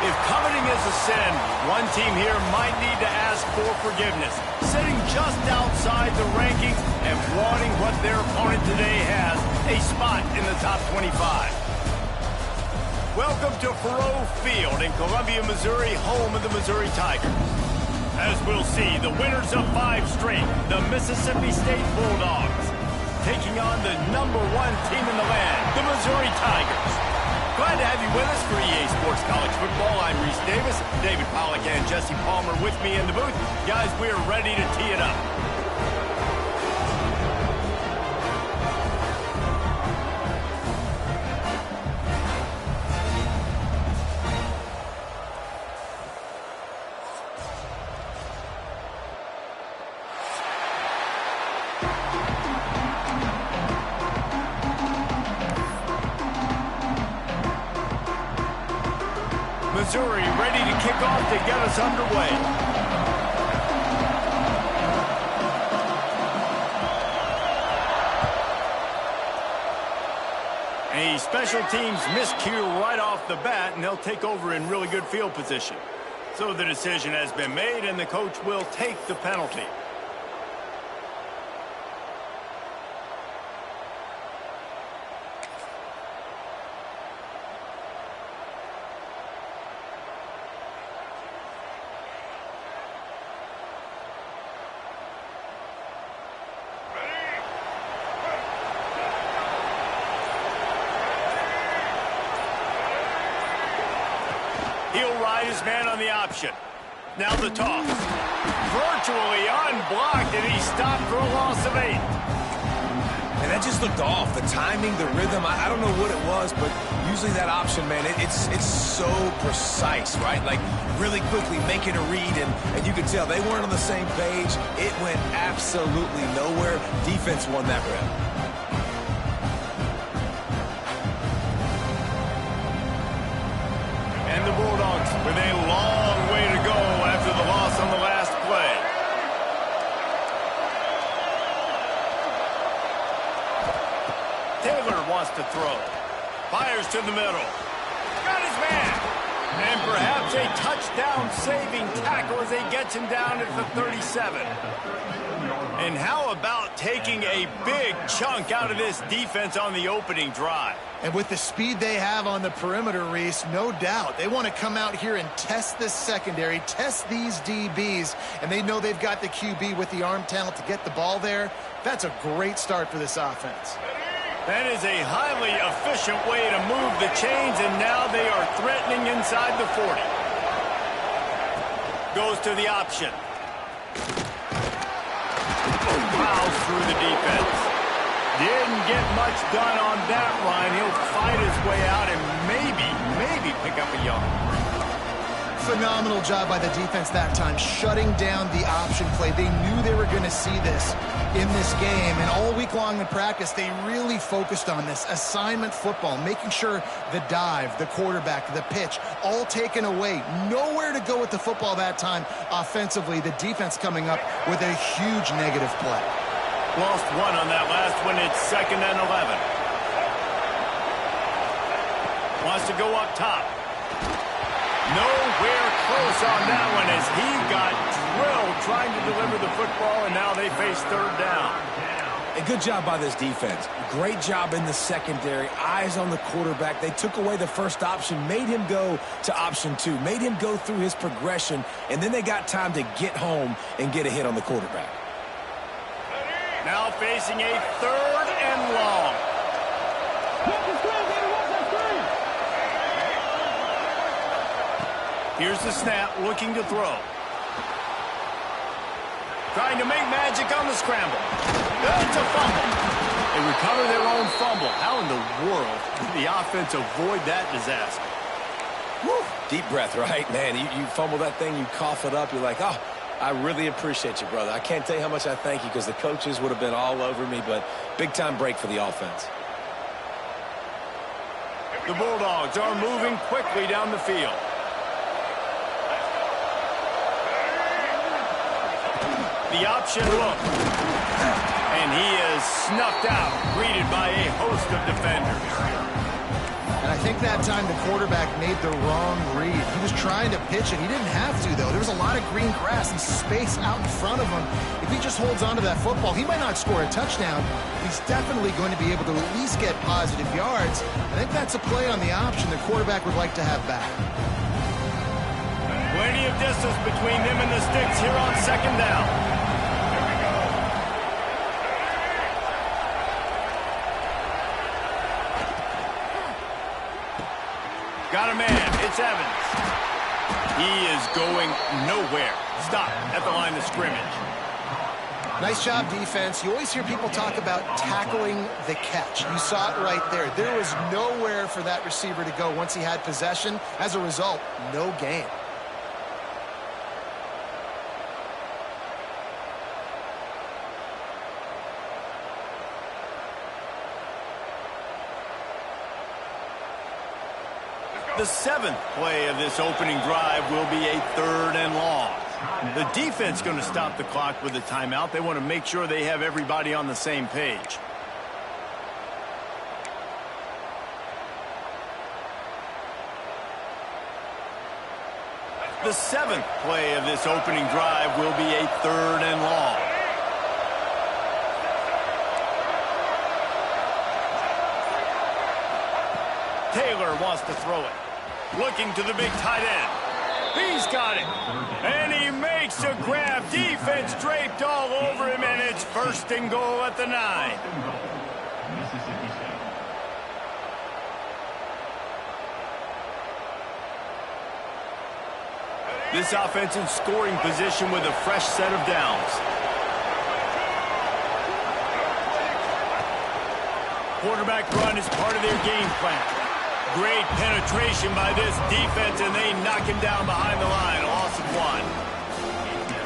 If coveting is a sin, one team here might need to ask for forgiveness, sitting just outside the rankings and wanting what their opponent today has, a spot in the top 25. Welcome to Faurot Field in Columbia, Missouri, home of the Missouri Tigers. As we'll see, the winners of 5 straight, the Mississippi State Bulldogs, taking on the #1 team in the land, the Missouri Tigers. Glad to have you with us for EA Sports College Football. I'm Reese Davis, David Pollack and Jesse Palmer with me in the booth. Guys, we're ready to tee it up. Missouri ready to kick off to get us underway. A special teams miscue right off the bat, and they'll take over in really good field position. So the decision has been made, and the coach will take the penalty. He'll ride his man on the option. Now the toss. Virtually unblocked, and he stopped for a loss of 8. And that just looked off. The timing, the rhythm, I don't know what it was, but usually that option, man, it's so precise, right? Like really quickly making a read, and you could tell they weren't on the same page. It went absolutely nowhere. Defense won that rep. And the Bulldogs with a long way to go after the loss on the last play. Taylor wants to throw. Fires to the middle. Got his man. And perhaps a touchdown-saving tackle as he gets him down at the 37. And how about taking a big chunk out of this defense on the opening drive? And with the speed they have on the perimeter, Reese, no doubt, they want to come out here and test this secondary, test these DBs, and they know they've got the QB with the arm talent to get the ball there. That's a great start for this offense. That is a highly efficient way to move the chains, and now they are threatening inside the 40. Goes to the option. Fouls through the defense. Didn't get much done on that line. He'll fight his way out and maybe pick up a yard. Phenomenal job by the defense that time, shutting down the option play. They knew they were going to see this in this game, and all week long in practice, they really focused on this assignment football, making sure the dive, the quarterback, the pitch, all taken away. Nowhere to go with the football that time offensively. The defense coming up with a huge negative play. Lost one on that last one. It's 2nd and 11. Wants to go up top. Nowhere close on that one as he got drilled trying to deliver the football, and now they face 3rd down. A good job by this defense. Great job in the secondary. Eyes on the quarterback. They took away the first option, made him go to option 2, made him go through his progression, and then they got time to get home and get a hit on the quarterback. Now facing a 3rd and long. Here's the snap, looking to throw. Trying to make magic on the scramble. It's a fumble. They recover their own fumble. How in the world did the offense avoid that disaster? Woo. Deep breath, right? Man, you fumble that thing, you cough it up, you're like, oh, I really appreciate you, brother. I can't tell you how much I thank you because the coaches would have been all over me, but big-time break for the offense. The Bulldogs are moving quickly down the field. The option look. And he is snuffed out, greeted by a host of defenders. And I think that time the quarterback made the wrong read. He was trying to pitch it. He didn't have to, though. There was a lot of green grass and space out in front of him. If he just holds on to that football, he might not score a touchdown. He's definitely going to be able to at least get positive yards. I think that's a play on the option the quarterback would like to have back. Plenty of distance between them and the sticks here on second down. Got a man. It's Evans. He is going nowhere. Stop at the line of scrimmage. Nice job, defense. You always hear people talk about tackling the catch. You saw it right there. There was nowhere for that receiver to go once he had possession. As a result, no gain. The seventh play of this opening drive will be a 3rd and long. The defense going to stop the clock with a timeout. They want to make sure they have everybody on the same page. The 7th play of this opening drive will be a 3rd and long. Taylor wants to throw it. Looking to the big tight end. He's got it. And he makes a grab. Defense draped all over him, and it's 1st and goal at the 9. This offense in scoring position with a fresh set of downs. Quarterback run is part of their game plan. Great penetration by this defense, and they knock him down behind the line. Loss of 1.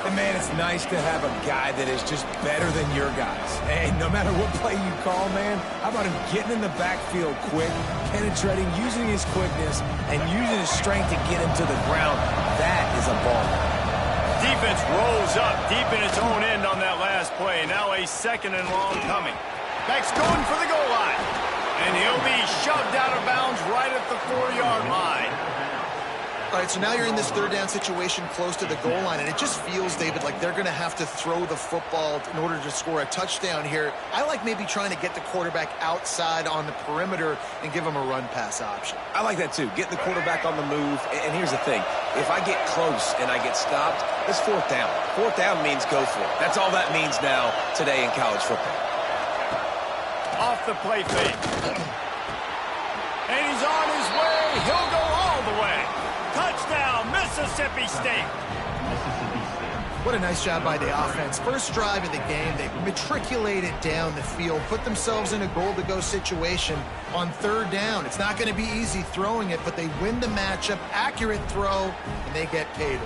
And man, it's nice to have a guy that is just better than your guys. Hey, no matter what play you call, man, how about him getting in the backfield quick, penetrating, using his quickness, and using his strength to get him to the ground? That is a ball. Defense rolls up deep in its own end on that last play. Now a 2nd and long coming. Back's going for the goal line. And he'll be shoved out of bounds right at the 4-yard line. All right, so now you're in this 3rd down situation close to the goal line, and it just feels, David, like they're going to have to throw the football in order to score a touchdown here. I like maybe trying to get the quarterback outside on the perimeter and give him a run-pass option. I like that, too. Getting the quarterback on the move. And here's the thing. If I get close and I get stopped, it's 4th down. 4th down means go for it. That's all that means now today in college football. Off the play fake. And he's on his way. He'll go all the way. Touchdown, Mississippi State. What a nice job by the offense. First drive of the game, they matriculated down the field, put themselves in a goal-to-go situation on 3rd down. It's not going to be easy throwing it, but they win the matchup, accurate throw, and they get paid.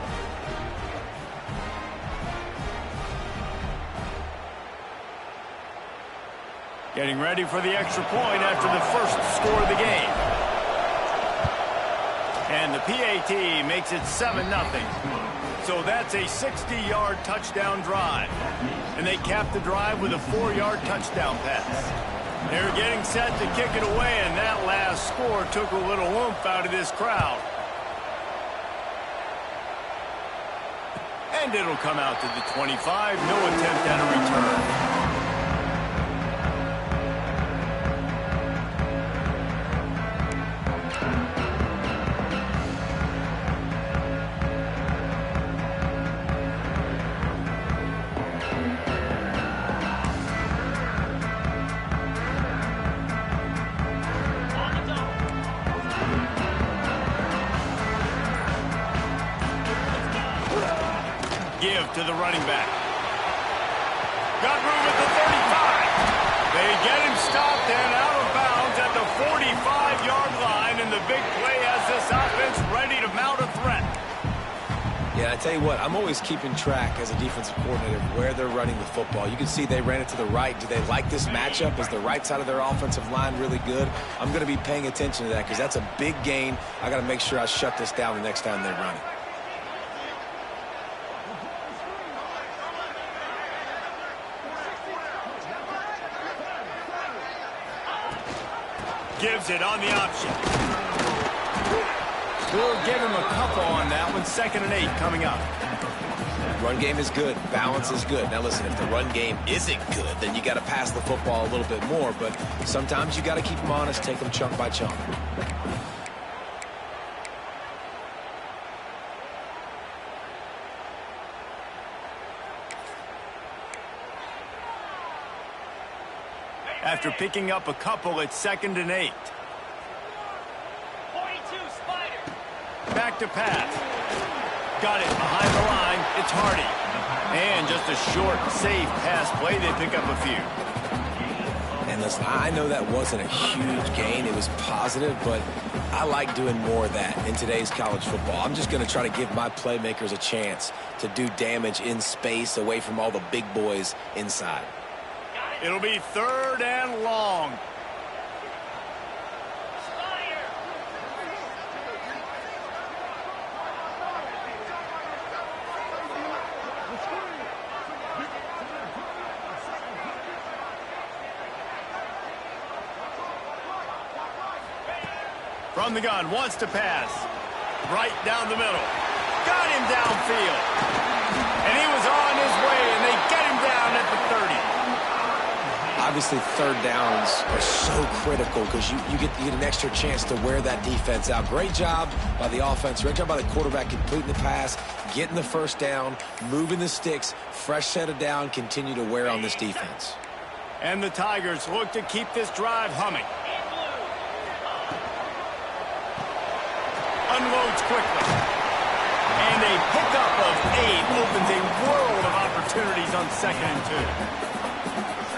Getting ready for the extra point after the first score of the game. And the PAT makes it 7-0. So that's a 60-yard touchdown drive. And they cap the drive with a 4-yard touchdown pass. They're getting set to kick it away, and that last score took a little oomph out of this crowd. And it'll come out to the 25. No attempt at a return. Give to the running back. Got room at the 35. They get him stopped and out of bounds at the 45-yard line, and the big play has this offense ready to mount a threat. Yeah, I tell you what, I'm always keeping track as a defensive coordinator of where they're running the football. You can see they ran it to the right. Do they like this matchup? Is the right side of their offensive line really good? I'm going to be paying attention to that because that's a big gain. I got to make sure I shut this down the next time they run it. Gives it on the option. We'll give him a couple on that one. 2nd and 8 coming up. Run game is good. Balance is good. Now listen, if the run game isn't good, then you got to pass the football a little bit more. But sometimes you got to keep them honest, take them chunk by chunk. After picking up a couple, it's 2nd and 8. 42 Spider. Back to pass. Got it behind the line. It's Hardy. And just a short, safe pass play. They pick up a few. And listen, I know that wasn't a huge gain. It was positive, but I like doing more of that in today's college football. I'm just going to try to give my playmakers a chance to do damage in space away from all the big boys inside. It'll be 3rd and long. From the gun, wants to pass. Right down the middle. Got him downfield. And he was on his way, and they get him down at the 30. Obviously, 3rd downs are so critical because you get an extra chance to wear that defense out. Great job by the offense. Great job by the quarterback completing the pass, getting the 1st down, moving the sticks, fresh set of down, continue to wear on this defense. And the Tigers look to keep this drive humming. Unloads quickly. And a pickup of 8 opens a world of opportunities on 2nd and 2.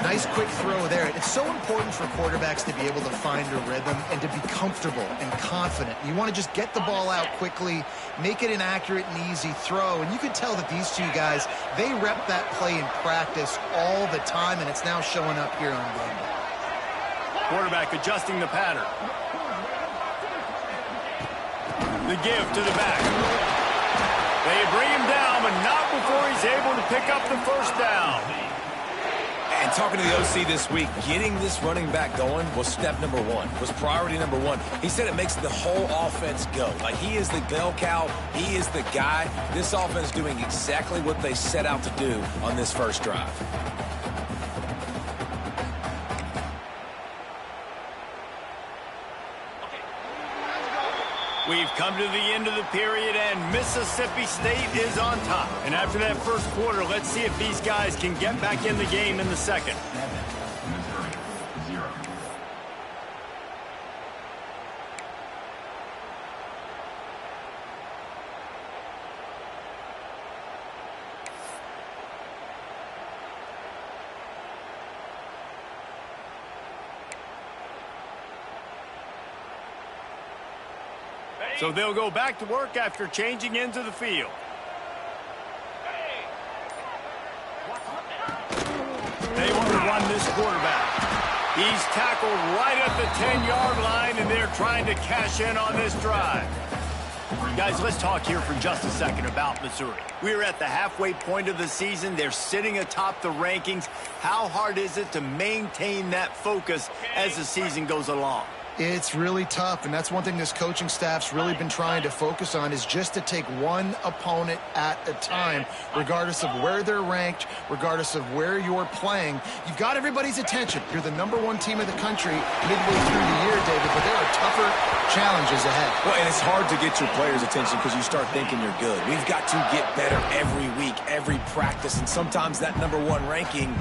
Nice quick throw there. It's so important for quarterbacks to be able to find a rhythm and to be comfortable and confident. You want to just get the ball out quickly, make it an accurate and easy throw. And you can tell that these two guys, they rep that play in practice all the time, and it's now showing up here on game day. Quarterback adjusting the pattern. The give to the back. They bring him down, but not before he's able to pick up the 1st down. And talking to the OC this week, getting this running back going was step number 1, was priority number 1. He said it makes the whole offense go. Like, he is the bell cow. He is the guy. This offense doing exactly what they set out to do on this 1st drive. We've come to the end of the period, and Mississippi State is on top. And after that 1st quarter, let's see if these guys can get back in the game in the 2nd. So they'll go back to work after changing into the field. They want to run this quarterback. He's tackled right at the 10-yard line, and they're trying to cash in on this drive. Guys, let's talk here for just a second about Missouri. We're at the halfway point of the season. They're sitting atop the rankings. How hard is it to maintain that focus as the season goes along? It's really tough, and that's one thing this coaching staff's really been trying to focus on is just to take one opponent at a time, regardless of where they're ranked, regardless of where you're playing. You've got everybody's attention. You're the #1 team in the country midway through the year, David, but there are tougher challenges ahead. Well, and it's hard to get your players' attention because you start thinking you're good. We've got to get better every week, every practice, and sometimes that #1 ranking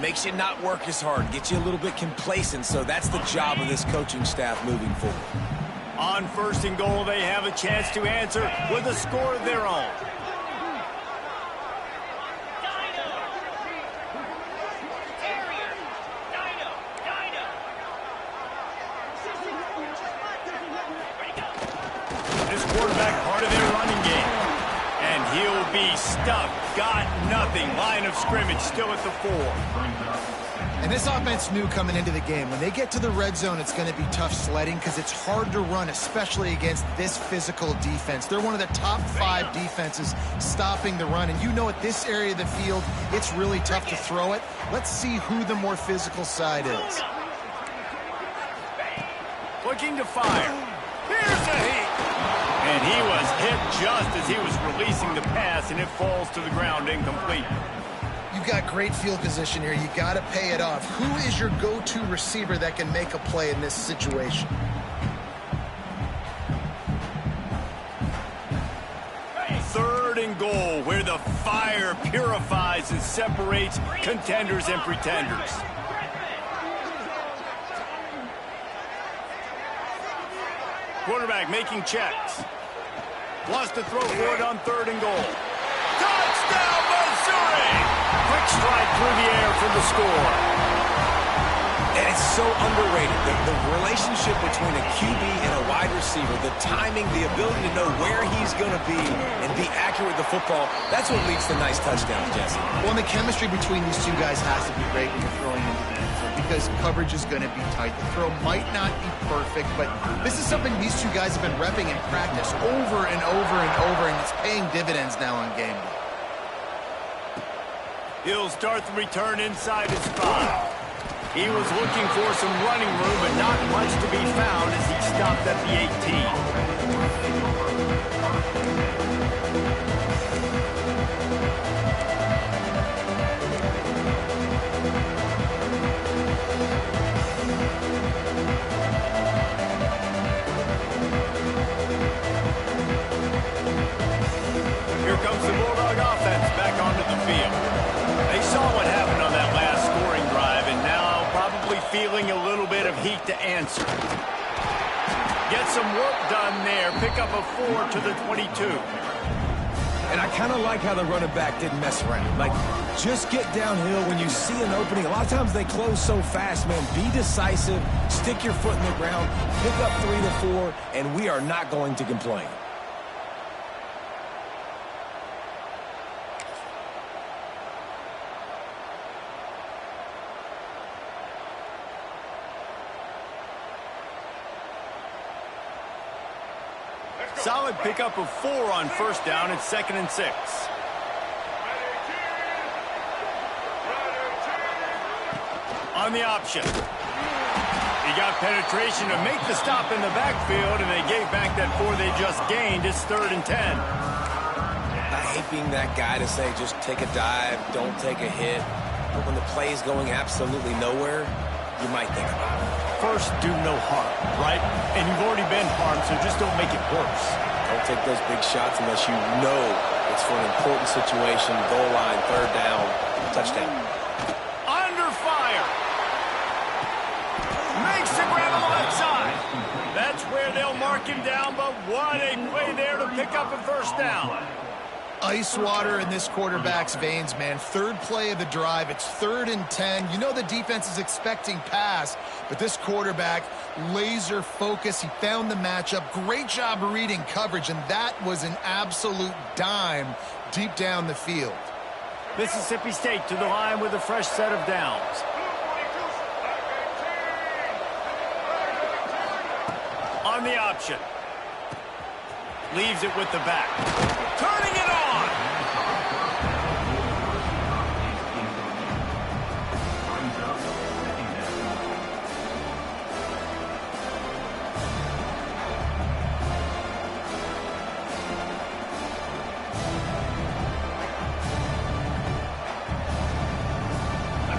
makes you not work as hard, gets you a little bit complacent, so that's the job of this coaching staff moving forward. On 1st and goal, they have a chance to answer with a score of their own. This quarterback part of their running game. And he'll be stuck. Got nothing. Line of scrimmage still at the 4. And this offense knew coming into the game, when they get to the red zone, it's going to be tough sledding because it's hard to run, especially against this physical defense. They're one of the top 5 defenses stopping the run. And you know at this area of the field, it's really tough to throw it. Let's see who the more physical side is. looking to fire. Here's a heat. And he was hit just as he was releasing the pass, and it falls to the ground incomplete. You've got great field position here. You got to pay it off. Who is your go-to receiver that can make a play in this situation? Third and goal, where the fire purifies and separates contenders and pretenders. Quarterback making checks. Wants to throw for it on third and goal. Touchdown, Missouri! Quick strike through the air for the score. And it's so underrated. The relationship between a QB and a wide receiver, the timing, the ability to know where he's going to be and be accurate with the football, that's what leads to nice touchdowns, Jesse. Well, and the chemistry between these two guys has to be great when you're throwing into the end zone because coverage is going to be tight. The throw might not be perfect, but this is something these two guys have been repping in practice over and over and over, and it's paying dividends now on game day. He'll start the return inside his 5. He was looking for some running room, but not much to be found as he stopped at the 18. Here comes the Bulldog offense back onto the field. They saw what happened on that last scoring drive, and now probably feeling a little bit of heat to answer. Get some work done there. Pick up a 4 to the 22. And I kind of like how the running back didn't mess around. Like, just get downhill when you see an opening. A lot of times they close so fast, man. Be decisive. Stick your foot in the ground. Pick up 3 to 4, and we are not going to complain. Solid pickup of 4 on first down. It's 2nd and 6. On the option. He got penetration to make the stop in the backfield, and they gave back that 4 they just gained. It's 3rd and 10. I hate being that guy to say just take a dive, don't take a hit. But when the play is going absolutely nowhere, you might think about it. First, do no harm, right? And you've already been harmed, so just don't make it worse. Don't take those big shots unless you know it's for an important situation, goal line, 3rd down, touchdown. Under fire. Makes the grab on the left side. That's where they'll mark him down, but what a play there to pick up a 1st down. Ice water in this quarterback's veins, man. 3rd play of the drive. It's 3rd and 10. You know the defense is expecting pass, but this quarterback, laser focus. He found the matchup. Great job reading coverage, and that was an absolute dime deep down the field. Mississippi State to the line with a fresh set of downs. On the option. Leaves it with the back. Turning it on.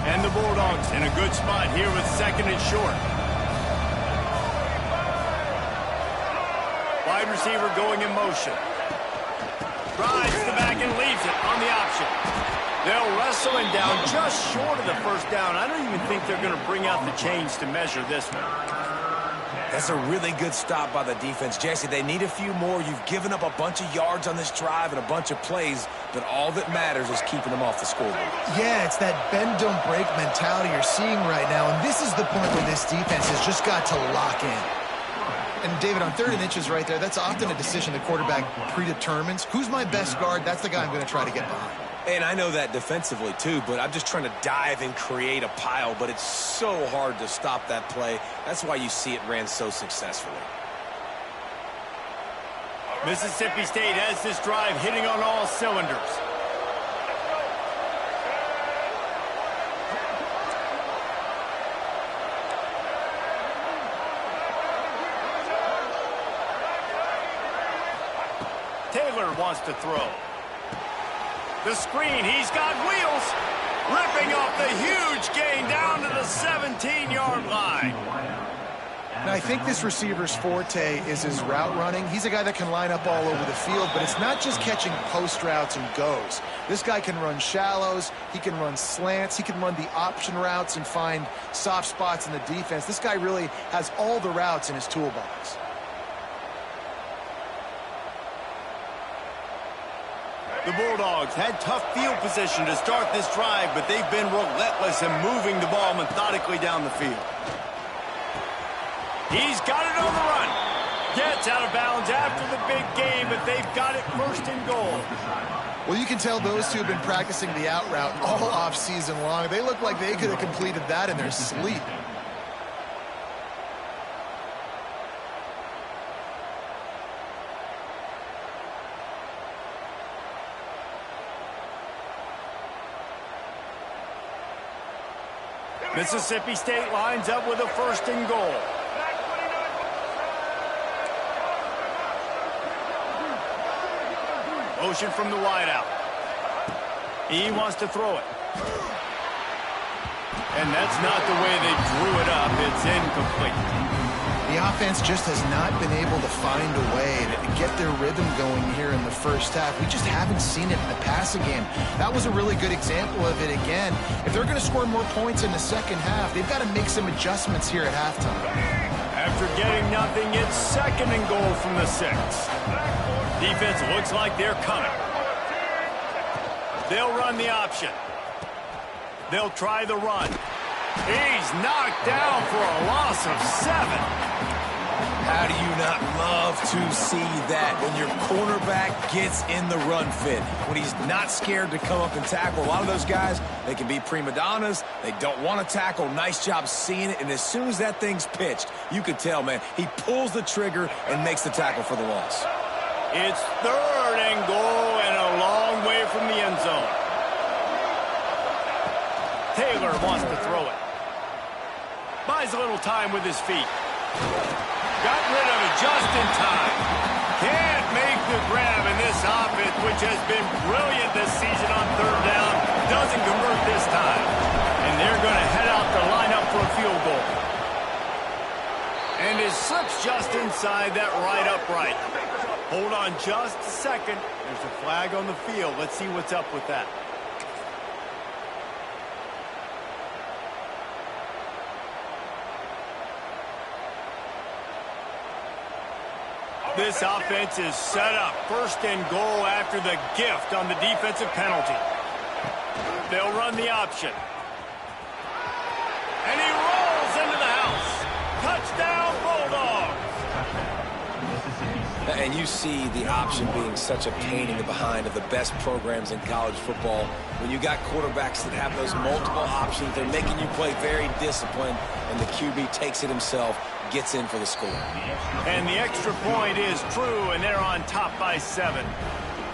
And the Bulldogs in a good spot here with 2nd and short. Wide receiver going in motion. Drives the back and leaves it on the option. They'll wrestle him down just short of the 1st down. I don't even think they're going to bring out the chains to measure this one. That's a really good stop by the defense. Jesse, they need a few more. You've given up a bunch of yards on this drive and a bunch of plays, but all that matters is keeping them off the scoreboard. Yeah, it's that bend, don't break mentality you're seeing right now, and this is the point where this defense has just got to lock in. And, David, on 3rd and inches right there, that's often a decision the quarterback predetermines. Who's my best guard? That's the guy I'm going to try to get behind. And I know that defensively, too, but I'm just trying to dive and create a pile, but it's so hard to stop that play. That's why you see it ran so successfully. Mississippi State has this drive hitting on all cylinders. Taylor wants to throw. The screen, he's got wheels. Ripping off the huge gain down to the 17-yard line. Now, I think this receiver's forte is his route running. He's a guy that can line up all over the field, but it's not just catching post routes and goes. This guy can run shallows, he can run slants, he can run the option routes and find soft spots in the defense. This guy really has all the routes in his toolbox. The Bulldogs had tough field position to start this drive, but they've been relentless in moving the ball methodically down the field. He's got it on the run. Gets out of bounds after the big game, but they've got it first and goal. Well, you can tell those two have been practicing the out route all off season long. They look like they could have completed that in their sleep. Mississippi State lines up with a first and goal. Motion from the wideout. He wants to throw it. And that's not the way they drew it up. It's incomplete. The offense just has not been able to find a way to get their rhythm going here in the first half. We just haven't seen it in the passing game. That was a really good example of it again. If they're going to score more points in the second half, they've got to make some adjustments here at halftime. After getting nothing, it's second and goal from the 6. Defense looks like they're coming. They'll run the option. They'll try the run. He's knocked down for a loss of 7. How do you not love to see that when your cornerback gets in the run fit, when he's not scared to come up and tackle? A lot of those guys, they can be prima donnas. They don't want to tackle. Nice job seeing it. And as soon as that thing's pitched, you can tell, man, he pulls the trigger and makes the tackle for the loss. It's third and goal and a long way from the end zone. Taylor wants to throw it. Buys a little time with his feet. Got rid of it just in time. Can't make the grab, and this offense, which has been brilliant this season on third down, doesn't convert this time. And they're going to head out to line up for a field goal. And it slips just inside that right upright. Hold on just a second. There's a flag on the field. Let's see what's up with that. This offense is set up. First and goal after the gift on the defensive penalty. They'll run the option. And he rolls into the house. Touchdown, Bulldogs. And you see the option being such a pain in the behind of the best programs in college football. When you got quarterbacks that have those multiple options, they're making you play very disciplined, and the QB takes it himself, gets in for the score. And the extra point is true, and they're on top by 7.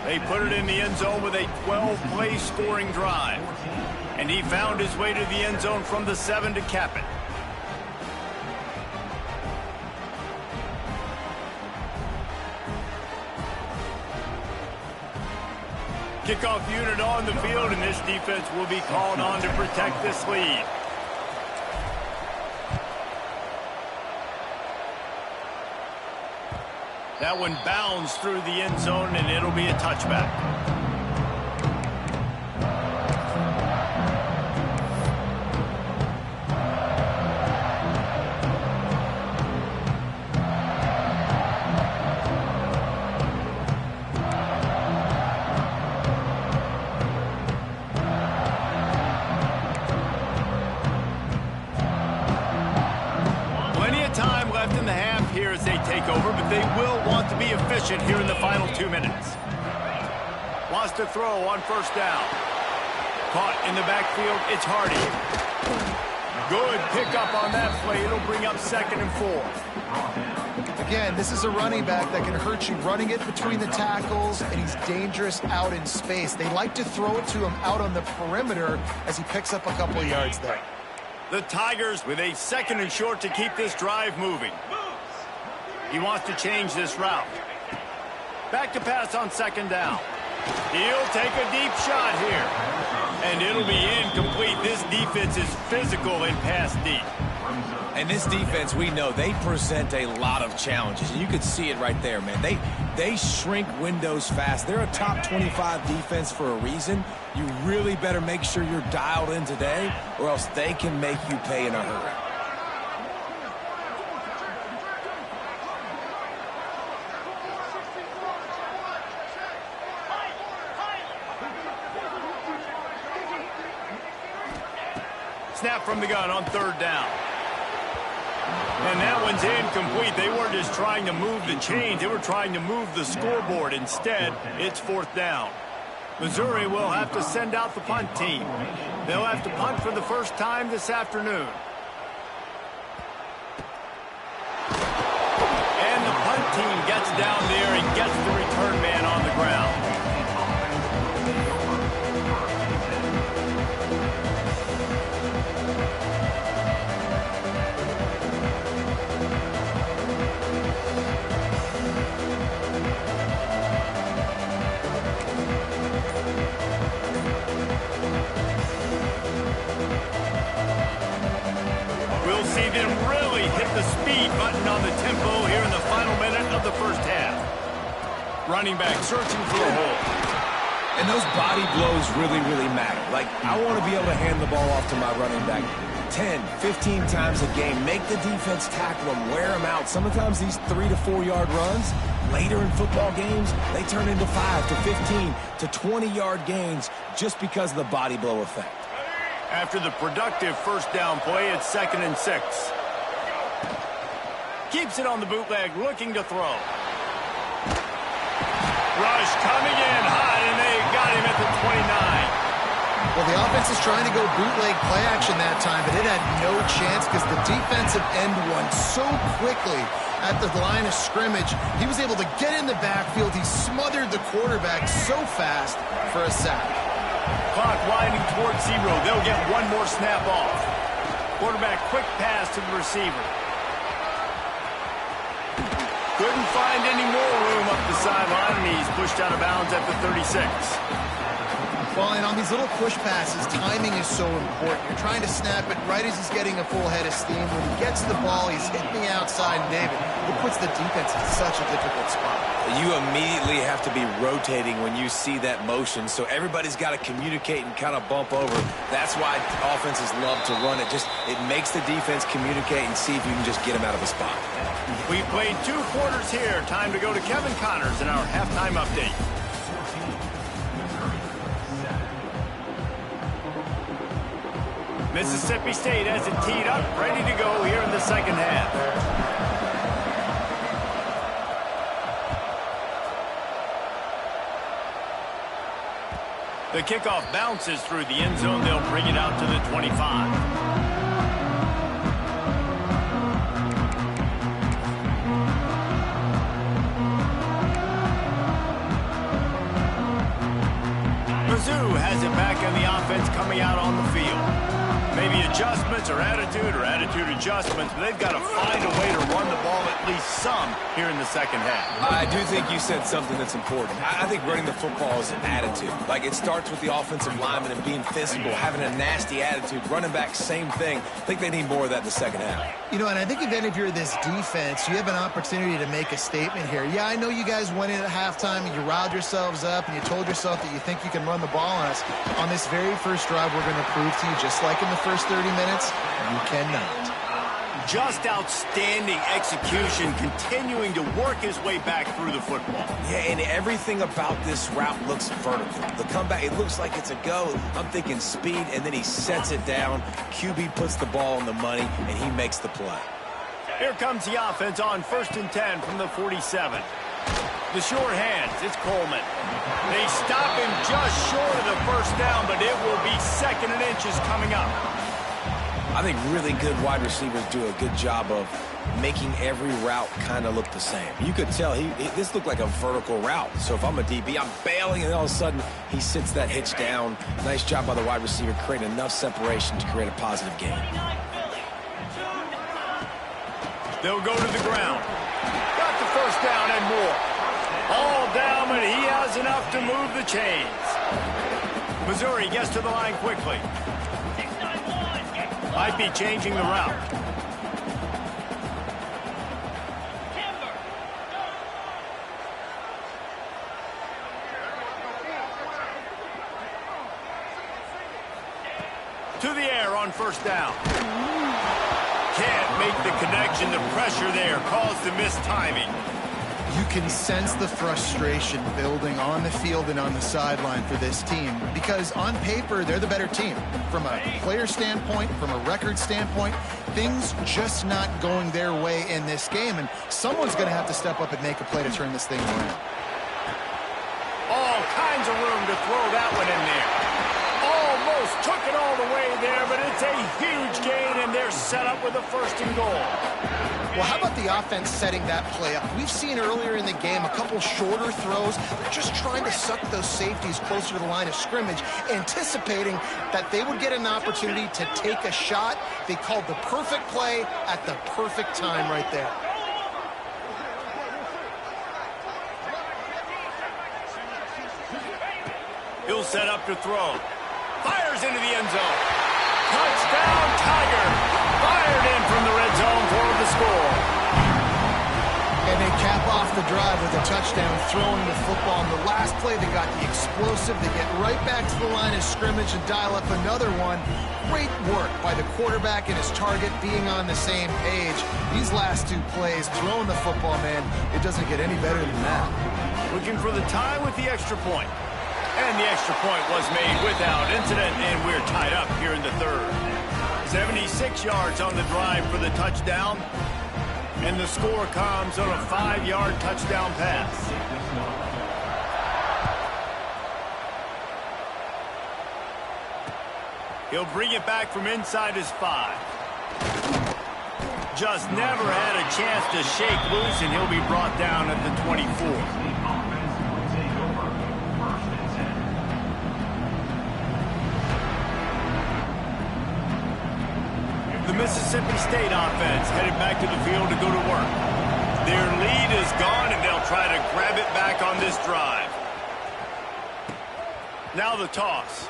They put it in the end zone with a 12-play scoring drive. And he found his way to the end zone from the 7 to cap it. Kickoff unit on the field, and this defense will be called on to protect this lead. That one bounds through the end zone, and it'll be a touchback. But they will want to be efficient here in the final 2 minutes. Wants to throw on first down. Caught in the backfield, it's Hardy. Good pickup on that play. It'll bring up 2nd and 4. Again, this is a running back that can hurt you running it between the tackles, and he's dangerous out in space. They like to throw it to him out on the perimeter as he picks up a couple of yards there. The Tigers with a 2nd and short to keep this drive moving. He wants to change this route. Back to pass on second down. He'll take a deep shot here. And it'll be incomplete. This defense is physical and pass deep. And this defense, we know, they present a lot of challenges. And you could see it right there, man. They shrink windows fast. They're a top 25 defense for a reason. You really better make sure you're dialed in today, or else they can make you pay in a hurry. Snap from the gun on third down. And that one's incomplete. They weren't just trying to move the chains. They were trying to move the scoreboard. Instead, it's fourth down. Missouri will have to send out the punt team. They'll have to punt for the first time this afternoon. And the punt team gets down there and gets the return man on the ground. We'll see them really hit the speed button on the tempo here in the final minute of the first half. Running back searching for a hole. And those body blows really, really matter. Like, I want to be able to hand the ball off to my running back 10, 15 times a game. Make the defense tackle them, wear them out. Sometimes these 3 to 4 yard runs, later in football games, they turn into 5 to 15 to 20 yard gains just because of the body blow effect. After the productive first down play, it's 2nd and 6. Keeps it on the bootleg, looking to throw. Rush coming in hot, and they got him at the 29. Well, the offense is trying to go bootleg play action that time, but it had no chance because the defensive end won so quickly at the line of scrimmage. He was able to get in the backfield. He smothered the quarterback so fast for a sack. Clock winding towards 0. They'll get one more snap off. Quarterback quick pass to the receiver. Couldn't find any more room up the sideline, and he's pushed out of bounds at the 36. Well, and on these little push passes, timing is so important. You're trying to snap it right as he's getting a full head of steam. When he gets the ball, he's hitting the outside, and David, it puts the defense in such a difficult spot. You immediately have to be rotating when you see that motion, so everybody's got to communicate and kind of bump over. That's why offenses love to run it. It makes the defense communicate and see if you can just get them out of a spot. We played 2 quarters here. Time to go to Kevin Connors in our halftime update. Mississippi State has it teed up, ready to go here in the second half. The kickoff bounces through the end zone. They'll bring it out to the 25. Mizzou has it back on the offense coming out on the field. Maybe adjustments or attitude adjustments, but they've got to find a way to run the ball at least some here in the second half. I do think you said something that's important. I think running the football is an attitude. Like, it starts with the offensive lineman and being physical, having a nasty attitude. Running back, same thing. I think they need more of that in the second half. You know, and I think if you're this defense, you have an opportunity to make a statement here. Yeah, I know you guys went in at halftime and you riled yourselves up and you told yourself that you think you can run the ball on us. On this very first drive, we're going to prove to you, just like in the first 30 minutes, you cannot. Just outstanding execution, continuing to work his way back through the football. Yeah, and everything about this route looks vertical. The comeback, it looks like it's a go. I'm thinking speed, and then he sets it down. QB puts the ball on the money, and he makes the play. Here comes the offense on 1st and 10 from the 47. The short hands, it's Coleman. They stop him just short of the first down, but it will be 2nd and inches coming up. I think really good wide receivers do a good job of making every route kind of look the same. You could tell this looked like a vertical route. So if I'm a DB, I'm bailing, and all of a sudden he sits that hitch down. Nice job by the wide receiver, creating enough separation to create a positive gain. They'll go to the ground. Got the first down and more. All down, but he has enough to move the chains. Missouri gets to the line quickly. Might be changing the route. To the air on first down. Can't make the connection. The pressure there caused the missed timing. You can sense the frustration building on the field and on the sideline for this team because on paper, they're the better team. From a player standpoint, from a record standpoint, things just not going their way in this game, and someone's going to have to step up and make a play to turn this thing around. All kinds of room to throw that one in there. Almost took it all the way there, but it's a huge gain, and they're set up with a 1st and goal. Well, how about the offense setting that play up? We've seen earlier in the game a couple shorter throws. They're just trying to suck those safeties closer to the line of scrimmage, anticipating that they would get an opportunity to take a shot. They called the perfect play at the perfect time right there. He'll set up to throw. Fires into the end zone. Touchdown, Tiger. Fired in from the red zone for the score. And they cap off the drive with a touchdown, throwing the football. On the last play, they got the explosive. They get right back to the line of scrimmage and dial up another one. Great work by the quarterback and his target being on the same page. These last 2 plays, throwing the football, man, it doesn't get any better than that. Looking for the tie with the extra point. And the extra point was made without incident, and we're tied up here in the 3rd. 76 yards on the drive for the touchdown, and the score comes on a 5-yard touchdown pass. He'll bring it back from inside his 5. Just never had a chance to shake loose, and he'll be brought down at the 24. The Mississippi State offense headed back to the field to go to work. Their lead is gone, and they'll try to grab it back on this drive. Now the toss.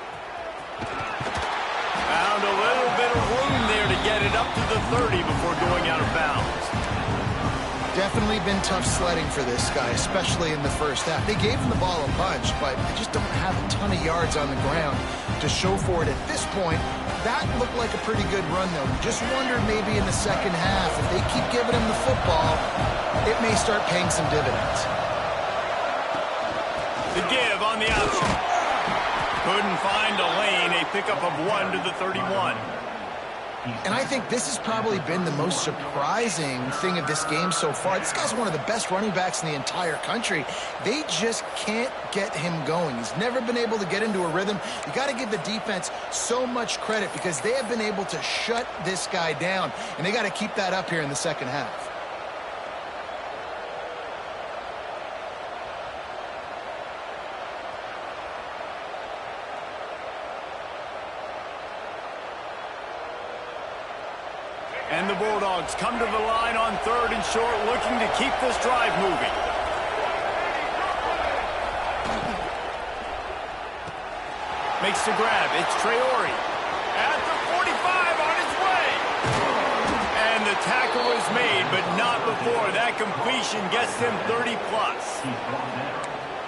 Found a little bit of room there to get it up to the 30 before going out of bounds. Definitely been tough sledding for this guy, especially in the first half. They gave him the ball a bunch, but they just don't have a ton of yards on the ground to show for it at this point. That looked like a pretty good run, though. Just wondered maybe in the second half, if they keep giving him the football, it may start paying some dividends. The give on the option. Couldn't find a lane, a pickup of 1 to the 31. And I think this has probably been the most surprising thing of this game so far. This guy's one of the best running backs in the entire country. They just can't get him going. He's never been able to get into a rhythm. You got to give the defense so much credit because they have been able to shut this guy down, and they got to keep that up here in the second half. And the Bulldogs come to the line on 3rd and short, looking to keep this drive moving. Makes the grab. It's Traore. At the 45 on his way. And the tackle is made, but not before. That completion gets them 30-plus.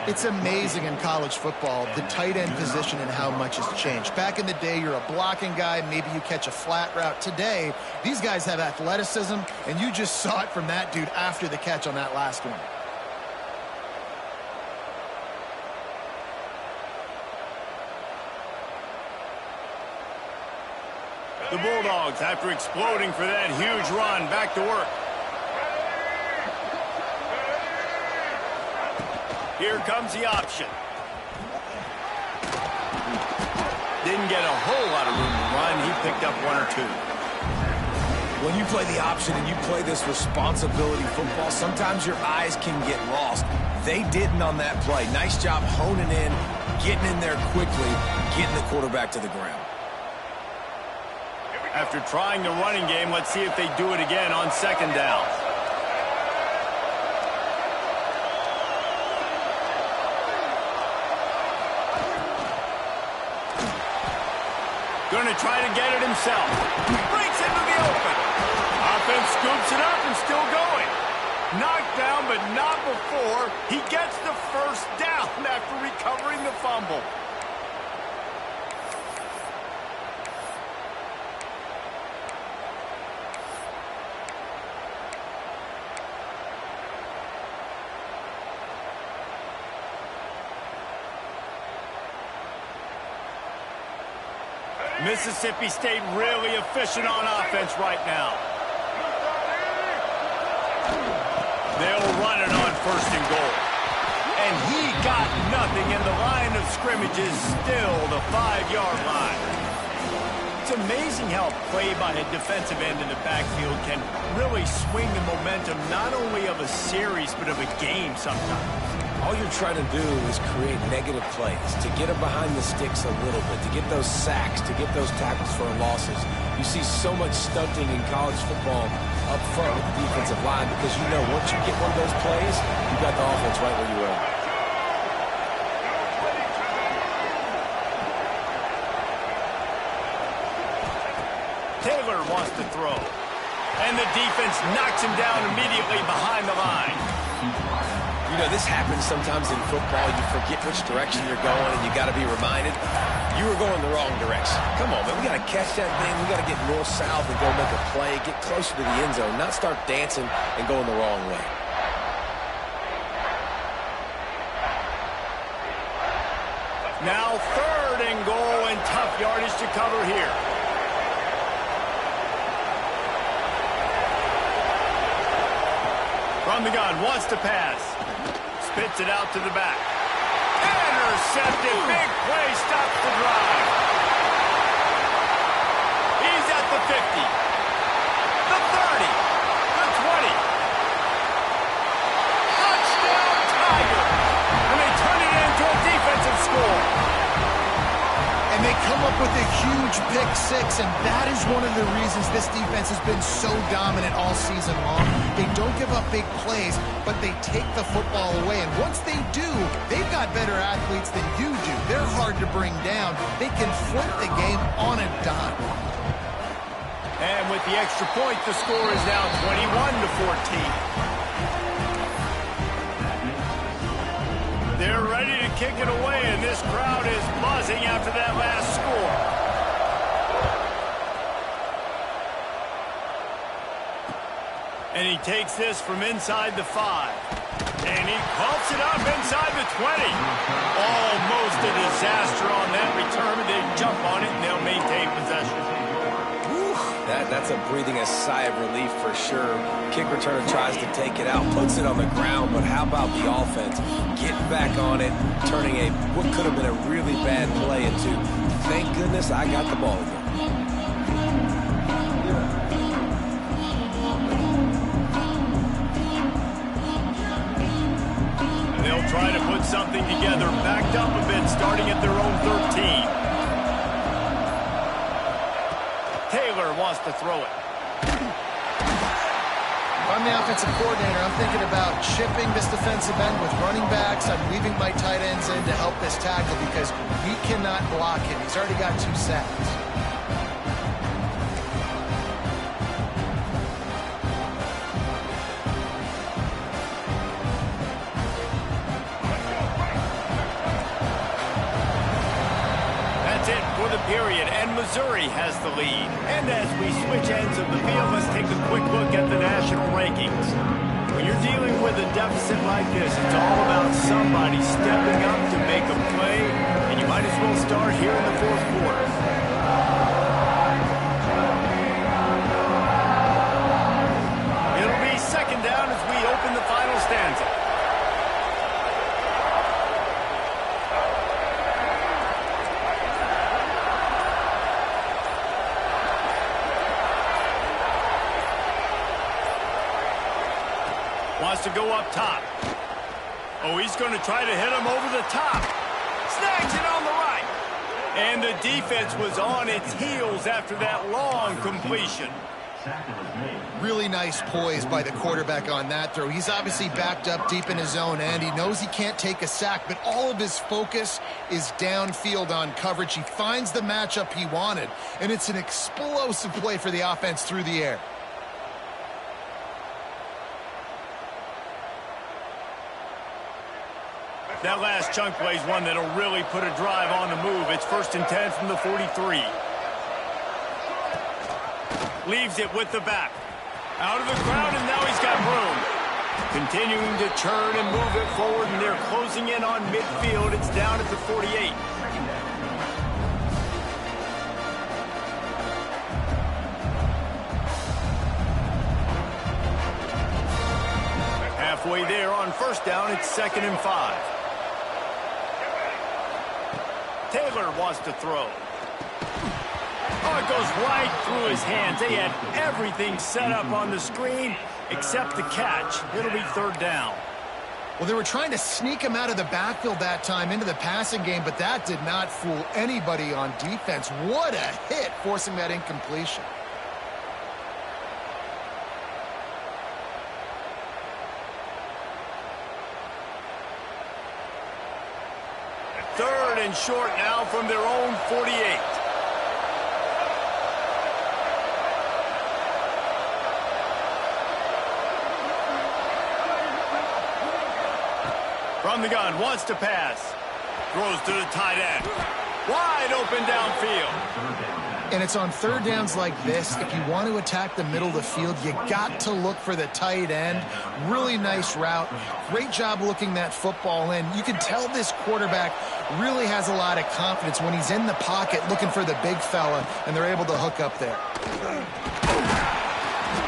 It's amazing in college football, the tight end position and how much has changed. Back in the day, you're a blocking guy, maybe you catch a flat route. Today, these guys have athleticism, and you just saw it from that dude after the catch on that last one. The Bulldogs, after exploding for that huge run, back to work. Here comes the option. Didn't get a whole lot of room to run. He picked up 1 or 2. When you play the option and you play this responsibility football, sometimes your eyes can get lost. They didn't on that play. Nice job honing in, getting in there quickly, getting the quarterback to the ground. After trying the running game, let's see if they do it again on 2nd down. Going to try to get it himself. Breaks into the open. Offense scoops it up and still going. Knocked down, but not before he gets the first down after recovering the fumble. Mississippi State really efficient on offense right now. They'll run it on 1st and goal. And he got nothing, and the line of scrimmage is still the 5-yard line. It's amazing how play by a defensive end in the backfield can really swing the momentum not only of a series but of a game sometimes. All you're trying to do is create negative plays, to get them behind the sticks a little bit, to get those sacks, to get those tackles for losses. You see so much stunting in college football up front with the defensive line because you know once you get one of those plays, you got the offense right where you are. Taylor wants to throw. And the defense knocks him down immediately behind the line. You know, this happens sometimes in football. You forget which direction you're going, and you got to be reminded, you were going the wrong direction. Come on, man. We got to catch that thing. We got to get north-south and go make a play, get closer to the end zone, not start dancing and going the wrong way. Now 3rd and goal, and tough yardage to cover here. From the gun, wants to pass. Spits it out to the back. Intercepted. Big play stops the drive. He's at the 50. The 30. The 20. Touchdown Tiger. And they turn it into a defensive score. And they come up with a huge pick 6, and that is one of the reasons this defense has been so dominant all season long. They don't give up big plays, but they take the football away. And once they do, they've got better athletes than you do. They're hard to bring down. They can flip the game on a dime. And with the extra point, the score is now 21-14. They're ready to kick it away, and this crowd is buzzing after that last score. And he takes this from inside the 5. And he coughs it up inside the 20. Almost a disaster on that return. They jump on it, and they'll maintain possession. That's a breathing a sigh of relief for sure. Kick returner tries to take it out, puts it on the ground, but how about the offense getting back on it, turning what could have been a really bad play into, thank goodness I got the ball again. They'll try to put something together, backed up a bit, starting at their own 13. Taylor wants to throw it. If I'm the offensive coordinator, I'm thinking about chipping this defensive end with running backs. I'm leaving my tight ends in to help this tackle because we cannot block him. He's already got 2 sacks. Period, and Missouri has the lead. And as we switch ends of the field, let's take a quick look at the national rankings. When you're dealing with a deficit like this, it's all about somebody stepping up to make a play, and you might as well start here in the 4th quarter. It'll be 2nd down as we open the final stanza. Wants to go up top. Oh, he's going to try to hit him over the top. Snags it on the right. And the defense was on its heels after that long completion. Really nice poise by the quarterback on that throw. He's obviously backed up deep in his own end. He knows he can't take a sack, but all of his focus is downfield on coverage. He finds the matchup he wanted, and it's an explosive play for the offense through the air. That last chunk play is one that'll really put a drive on the move. It's 1st and 10 from the 43. Leaves it with the back. Out of the crowd, and now he's got room. Continuing to churn and move it forward, and they're closing in on midfield. It's down at the 48. Halfway there on 1st down, it's 2nd and 5. Taylor wants to throw. Oh, it goes right through his hands. They had everything set up on the screen except the catch. It'll be 3rd down. Well, they were trying to sneak him out of the backfield that time into the passing game, but that did not fool anybody on defense. What a hit, forcing that incompletion. Third and short now from their own 48. From the gun, wants to pass. Throws to the tight end. Wide open downfield. And it's on 3rd downs like this. If you want to attack the middle of the field, you got to look for the tight end. Really nice route. Great job looking that football in. You can tell this quarterback really has a lot of confidence when he's in the pocket looking for the big fella, and they're able to hook up there.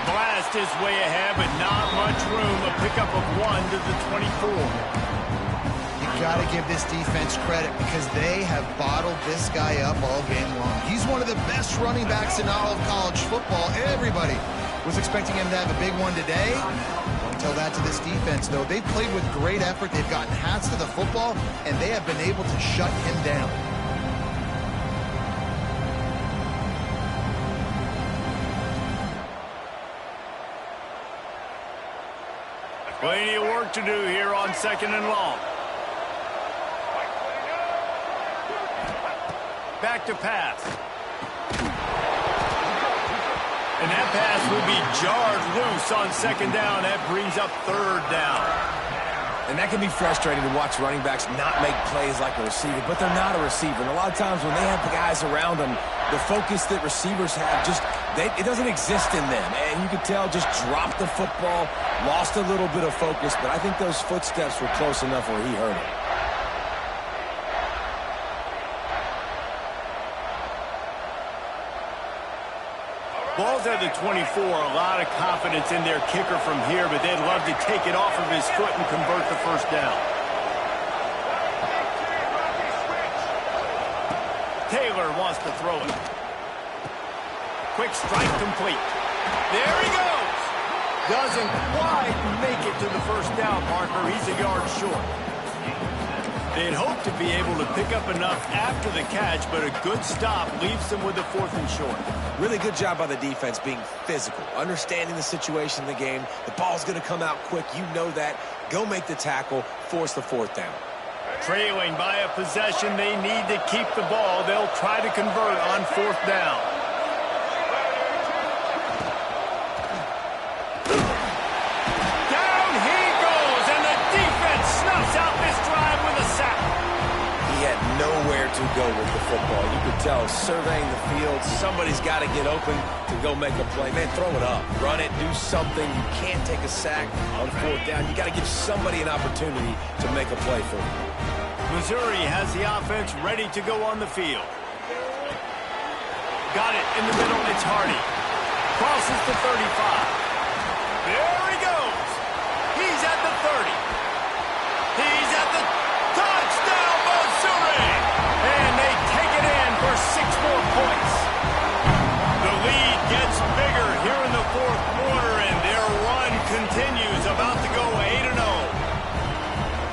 Blast is way ahead, but not much room. A pickup of 1 to the 24. Got to give this defense credit because they have bottled this guy up all game long. He's one of the best running backs in all of college football. Everybody was expecting him to have a big one today. Don't tell that to this defense, though. They've played with great effort. They've gotten hats to the football, and they have been able to shut him down. Plenty of work to do here on 2nd and long. Back to pass. And that pass will be jarred loose on 2nd down. That brings up 3rd down. And that can be frustrating to watch running backs not make plays like a receiver, but they're not a receiver. And a lot of times when they have the guys around them, the focus that receivers have it doesn't exist in them. And you could tell just dropped the football, lost a little bit of focus, but I think those footsteps were close enough where he heard it. Ball's at the 24. A lot of confidence in their kicker from here, but they'd love to take it off of his foot and convert the 1st down. Taylor wants to throw it. Quick strike complete. There he goes. Doesn't quite make it to the 1st down marker. He's a yard short. They'd hoped to be able to pick up enough after the catch, but a good stop leaves them with a 4th and short. Really good job by the defense being physical, understanding the situation in the game. The ball's going to come out quick. You know that. Go make the tackle, force the 4th down. Trailing by a possession, they need to keep the ball. They'll try to convert on 4th down. Down he goes, and the defense snuffs out this drive with a sack. He had nowhere to go with the football. You could tell, surveying the field, somebody's got to get open to go make a play. Man, throw it up. Run it. Do something. You can't take a sack on 4th down. You got to give somebody an opportunity to make a play for you. Missouri has the offense ready to go on the field. Got it in the middle. It's Hardy. Crosses the 35. There he goes. He's at the 30. He's at the touchdown, Missouri. And they take it in for 6 more points. The lead gets bigger here in the 4th quarter, and their run continues, about to go 8-0.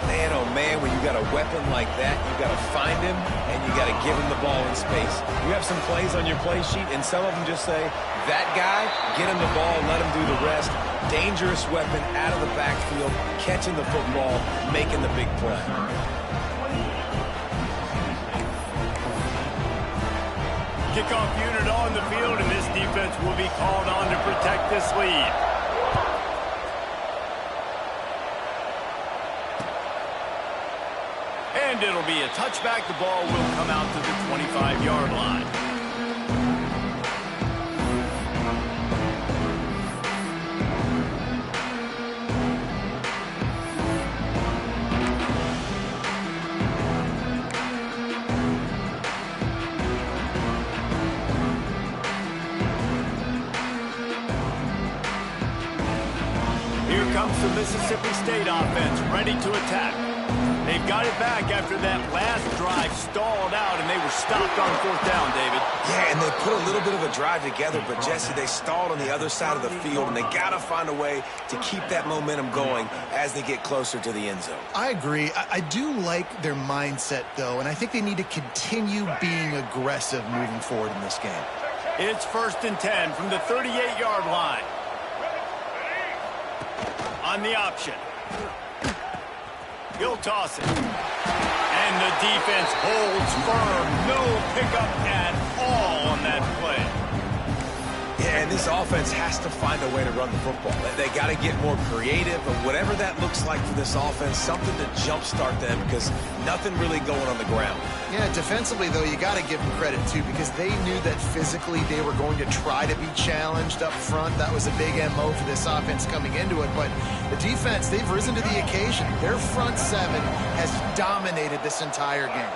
Man, oh man, when you got a weapon happen like that, you got to find him, and you got to give him the ball in space. You have some plays on your play sheet, and some of them just say, that guy, get him the ball, let him do the rest. Dangerous weapon out of the backfield, catching the football, making the big play. Kickoff unit on the field, and this defense will be called on to protect this lead. And it'll be a touchback. The ball will come out to the 25-yard line. Here comes the Mississippi State offense, ready to attack. They've got it back after that last drive stalled out, and they were stopped on fourth down, David. Yeah, and they put a little bit of a drive together, but, Jesse, they stalled on the other side of the field, and they got to find a way to keep that momentum going as they get closer to the end zone. I agree. I do like their mindset, though, and I think they need to continue being aggressive moving forward in this game. It's 1st and 10 from the 38-yard line. On the option. He'll toss it. And the defense holds firm. No pickup at all on that play. Yeah, and this offense has to find a way to run the football. They got to get more creative, or whatever that looks like for this offense, something to jumpstart them, because nothing really going on the ground. Yeah, defensively, though, you got to give them credit, too, because they knew that physically they were going to try to be challenged up front. That was a big MO for this offense coming into it. But the defense, they've risen to the occasion. Their front seven has dominated this entire game.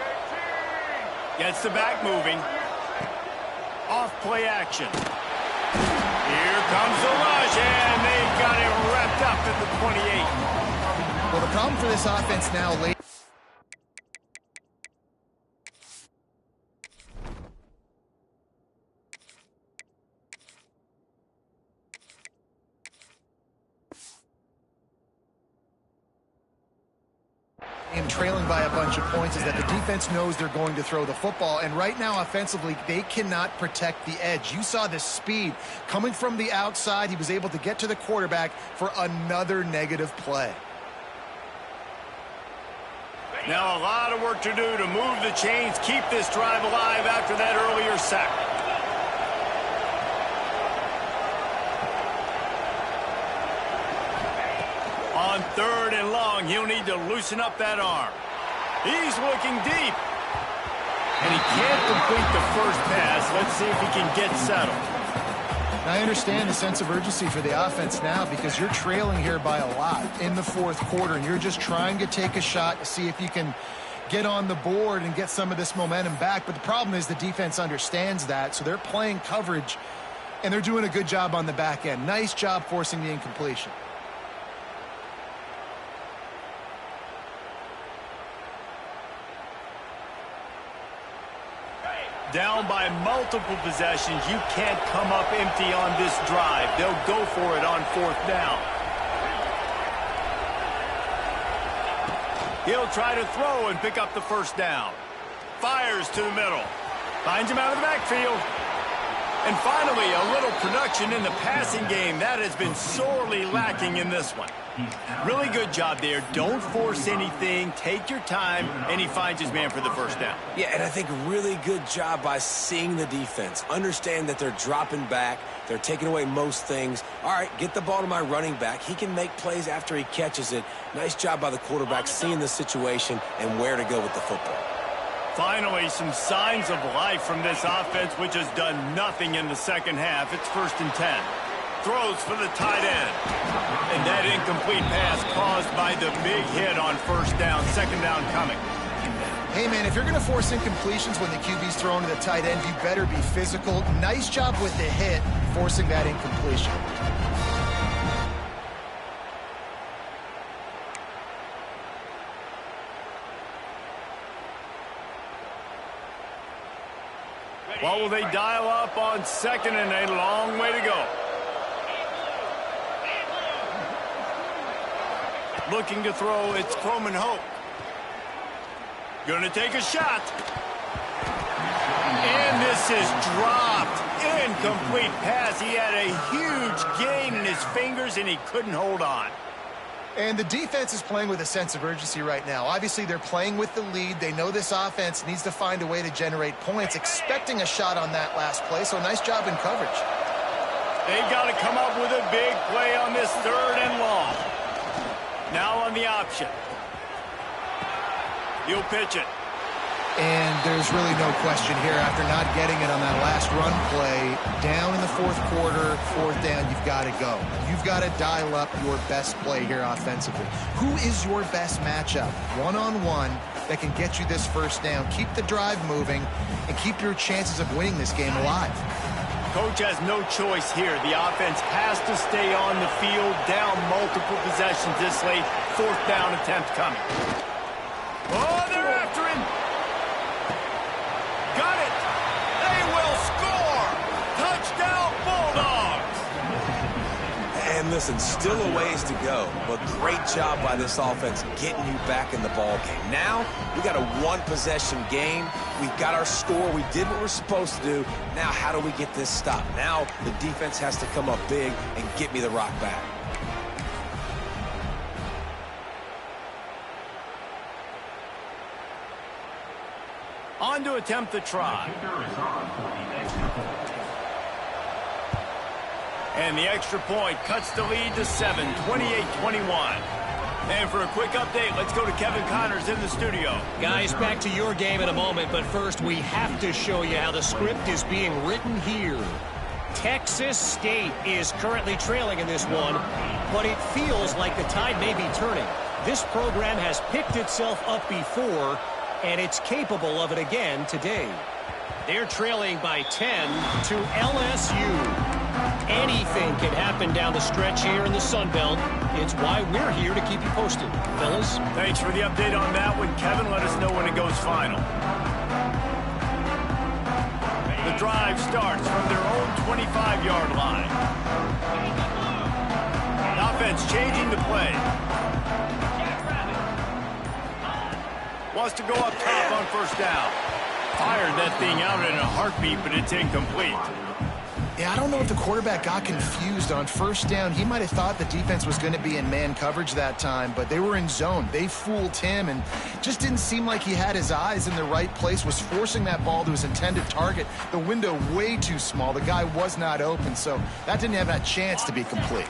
Gets the back moving. Off play action. Here comes the rush, and they've got it wrapped up at the 28. Well, the problem for this offense now, late. And trailing by a bunch of points is that the defense knows they're going to throw the football, and right now offensively they cannot protect the edge. You saw the speed coming from the outside. He was able to get to the quarterback for another negative play. Now a lot of work to do to move the chains, keep this drive alive after that earlier sack. On 3rd and long, he'll need to loosen up that arm. He's looking deep. And he can't complete the first pass. Let's see if he can get settled. Now, I understand the sense of urgency for the offense now, because you're trailing here by a lot in the 4th quarter, and you're just trying to take a shot to see if you can get on the board and get some of this momentum back. But the problem is the defense understands that, so they're playing coverage, and they're doing a good job on the back end. Nice job forcing the incompletion. Down by multiple possessions, you can't come up empty on this drive. They'll go for it on 4th down. He'll try to throw and pick up the 1st down. Fires to the middle. Finds him out of the backfield. And finally, a little production in the passing game. That has been sorely lacking in this one. Really good job there. Don't force anything. Take your time, and he finds his man for the 1st down. Yeah, and I think really good job by seeing the defense. Understand that they're dropping back. They're taking away most things. All right, get the ball to my running back. He can make plays after he catches it. Nice job by the quarterback seeing the situation and where to go with the football. Finally, some signs of life from this offense, which has done nothing in the 2nd half. It's 1st and 10. Throws for the tight end. And that incomplete pass caused by the big hit on 1st down. 2nd down coming. Hey, man, if you're going to force incompletions when the QB's thrown to the tight end, you better be physical. Nice job with the hit, forcing that incompletion. What will they dial up on 2nd and a long way to go? Looking to throw, it's Croman Hope. Gonna take a shot. And this is dropped. Incomplete pass. He had a huge gain in his fingers, and he couldn't hold on. And the defense is playing with a sense of urgency right now. Obviously, they're playing with the lead. They know this offense needs to find a way to generate points, expecting a shot on that last play. So nice job in coverage. They've got to come up with a big play on this 3rd and long. Now on the option. He'll pitch it. And there's really no question here, after not getting it on that last run play, down in the 4th quarter, 4th down, you've got to go. You've got to dial up your best play here offensively. Who is your best matchup, one-on-one, that can get you this 1st down, keep the drive moving, and keep your chances of winning this game alive? Coach has no choice here. The offense has to stay on the field, down multiple possessions this late. 4th down attempt coming. Oh, they're after him. Got it. They will score. Touchdown, Bulldogs. And listen, still a ways to go, but great job by this offense getting you back in the ball game. Now, we got a 1-possession game. We've got our score. We did what we're supposed to do. Now, how do we get this stopped? Now, the defense has to come up big and get me the rock back. On to attempt the try. And the extra point cuts the lead to 7, 28-21. And for a quick update, let's go to Kevin Connors in the studio. Guys, back to your game in a moment, but first we have to show you how the script is being written here. Texas State is currently trailing in this one, but it feels like the tide may be turning. This program has picked itself up before, and it's capable of it again today. They're trailing by 10 to LSU. Anything can happen down the stretch here in the Sun Belt. It's why we're here to keep you posted. Fellas? Thanks for the update on that one, Kevin. Let us know when it goes final. The drive starts from their own 25-yard line. The offense changing the play. Wants to go up top on 1st down. Fired that thing out in a heartbeat, but it's incomplete. Yeah, I don't know if the quarterback got confused on 1st down. He might have thought the defense was going to be in man coverage that time, but they were in zone. They fooled him and just didn't seem like he had his eyes in the right place, was forcing that ball to his intended target. The window way too small. The guy was not open, so that didn't have that chance to be complete.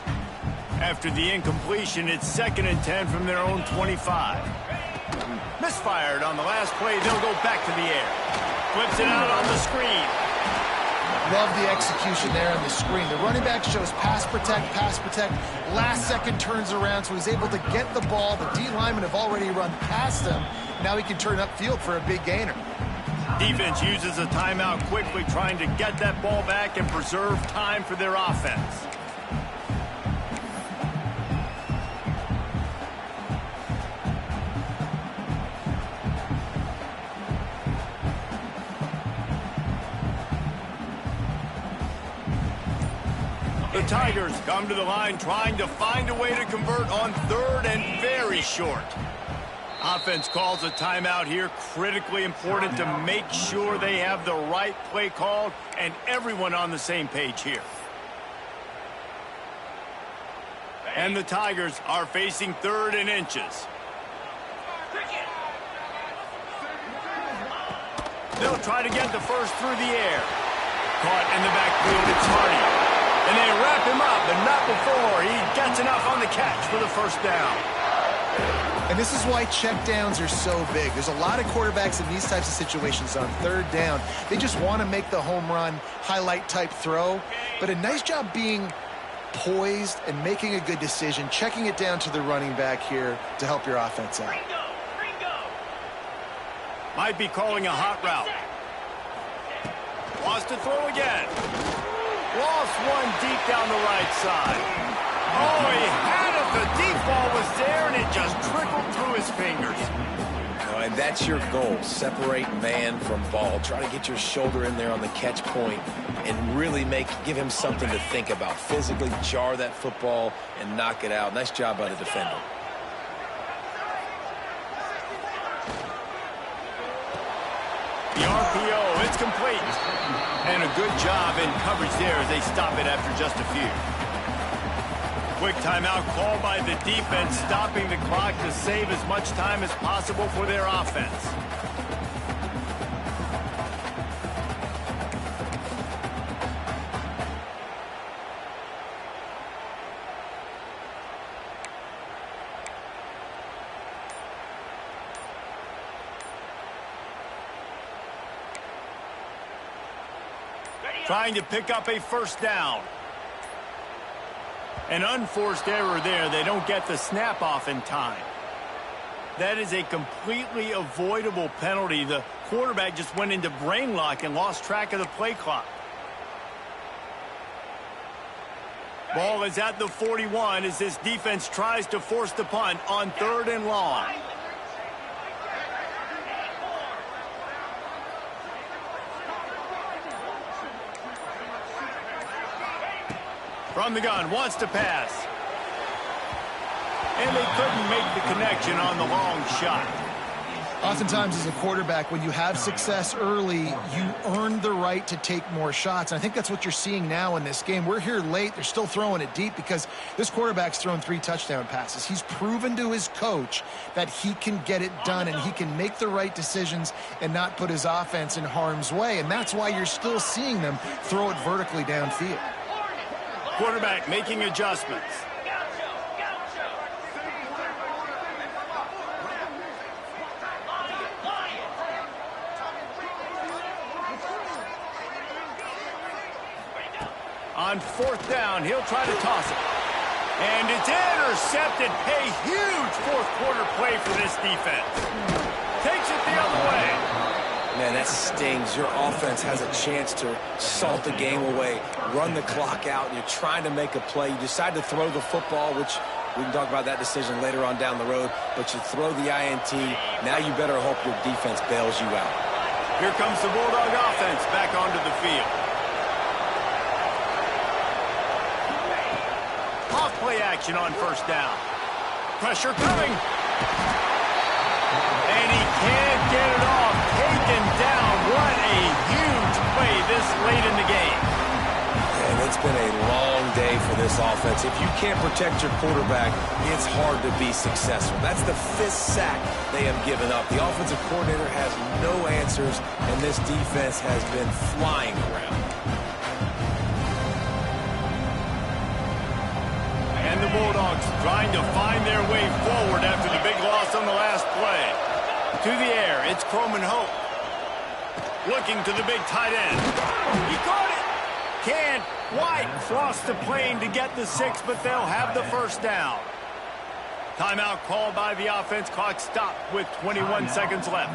After the incompletion, it's 2nd and 10 from their own 25. Misfired on the last play. They'll go back to the air. Flips it out on the screen. Love the execution there on the screen. The running back shows pass protect, pass protect. Last second turns around, so he's able to get the ball. The D linemen have already run past him. Now he can turn upfield for a big gainer. Defense uses a timeout quickly, trying to get that ball back and preserve time for their offense. The Tigers come to the line trying to find a way to convert on 3rd and very short. Offense calls a timeout here. Critically important to make sure they have the right play called and everyone on the same page here. And the Tigers are facing 3rd and inches. They'll try to get the first through the air. Caught in the backfield, it's Hardy. And they wrap him up, but not before he gets enough on the catch for the 1st down. And this is why checkdowns are so big. There's a lot of quarterbacks in these types of situations on 3rd down. They just want to make the home run, highlight type throw. But a nice job being poised and making a good decision, checking it down to the running back here to help your offense out. Might be calling a hot route. Wants to throw again. Lost one deep down the right side. Oh, he had it. The deep ball was there, and it just trickled through his fingers. And that's your goal. Separate man from ball. Try to get your shoulder in there on the catch point and really give him something to think about. Physically jar that football and knock it out. Nice job by the defender. the RPO. It's complete. And a good job in coverage there as they stop it after just a few. Quick timeout called by the defense, stopping the clock to save as much time as possible for their offense. Trying to pick up a first down. An unforced error there. They don't get the snap off in time. That is a completely avoidable penalty. The quarterback just went into brain lock and lost track of the play clock. Ball is at the 41 as this defense tries to force the punt on 3rd and long. From the gun, wants to pass. And they couldn't make the connection on the long shot. Oftentimes as a quarterback, when you have success early, you earn the right to take more shots. And I think that's what you're seeing now in this game. We're here late. They're still throwing it deep because this quarterback's thrown 3 touchdown passes. He's proven to his coach that he can get it done and he can make the right decisions and not put his offense in harm's way. And that's why you're still seeing them throw it vertically downfield. Quarterback making adjustments. On 4th down, he'll try to toss it. And it's intercepted. A huge 4th quarter play for this defense. Takes it the other way. Man, that stings. Your offense has a chance to salt the game away, run the clock out, and you're trying to make a play. You decide to throw the football, which we can talk about that decision later on down the road, but you throw the INT. Now you better hope your defense bails you out. Here comes the Bulldog offense back onto the field. Off play action on 1st down. Pressure coming. And he can't get it off. Taken down. What a huge play this late in the game. And it's been a long day for this offense. If you can't protect your quarterback, it's hard to be successful. That's the 5th sack they have given up. The offensive coordinator has no answers, and this defense has been flying around. And the Bulldogs trying to find their way forward after the big loss on the last play. To the air, it's Croman Hope. Looking to the big tight end. He caught it. Can White cross the plane to get the 6, but they'll have the first down. Timeout called by the offense. Clock stopped with 21 seconds left.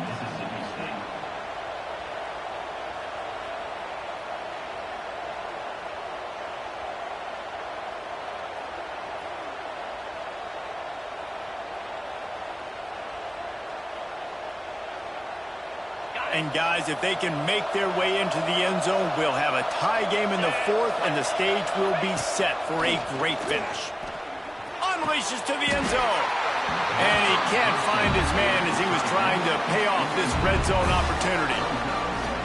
And guys, if they can make their way into the end zone, we'll have a tie game in the 4th, and the stage will be set for a great finish. Unleashes to the end zone. And he can't find his man as he was trying to pay off this red zone opportunity.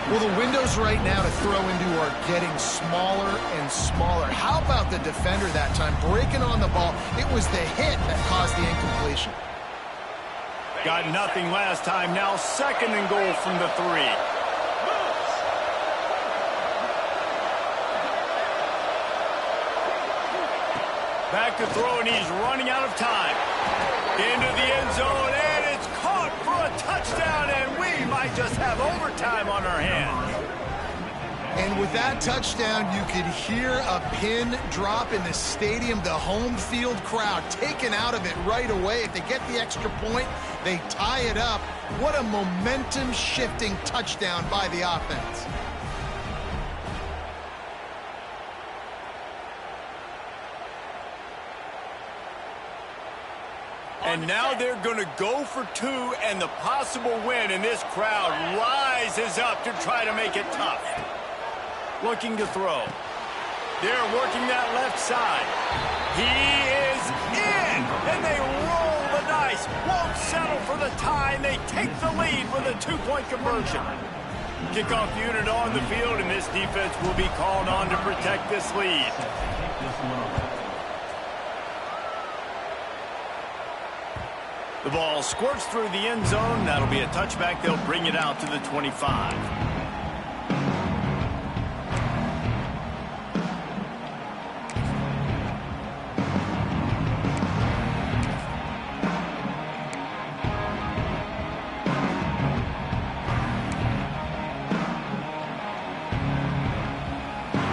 Well, the windows right now to throw into are getting smaller and smaller. How about the defender that time breaking on the ball? It was the hit that caused the incompletion. Got nothing last time. Now 2nd and goal from the 3. Back to throw, and he's running out of time. Into the end zone, and it's caught for a touchdown, and we might just have overtime on our hands. And with that touchdown, you could hear a pin drop in the stadium. The home field crowd taken out of it right away. If they get the extra point, they tie it up. What a momentum-shifting touchdown by the offense. And now they're going to go for 2 and the possible win, and this crowd rises up to try to make it tough. Looking to throw. They're working that left side. He is in, and they roll the dice. Won't settle for the tie, and they take the lead with a 2-point conversion. Kickoff unit on the field, and this defense will be called on to protect this lead. The ball squirts through the end zone. That'll be a touchback. They'll bring it out to the 25.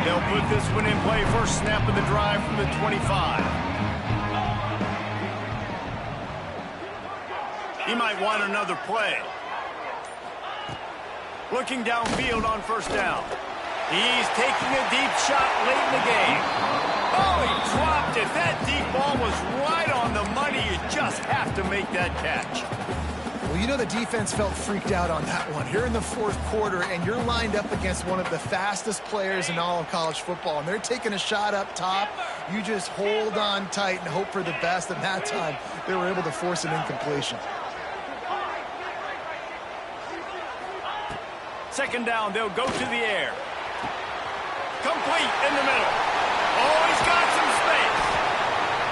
They'll put this one in play. First snap of the drive from the 25. He might want another play. Looking downfield on first down. He's taking a deep shot late in the game. Oh, he dropped it. That deep ball was right on the money. You just have to make that catch. Well, you know the defense felt freaked out on that one. Here in the fourth quarter, and you're lined up against one of the fastest players in all of college football, and they're taking a shot up top. You just hold on tight and hope for the best, and that time they were able to force an incompletion. Second down, they'll go to the air. Complete in the middle. Oh, he's got some space.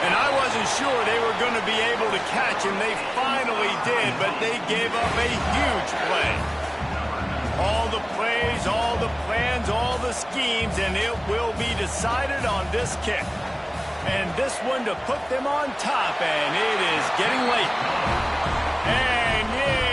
And I wasn't sure they were going to be able to catch him. They finally did, but they gave up a huge play. All the plays, all the plans, all the schemes, and it will be decided on this kick. And this one to put them on top, and it is getting late. And yeah.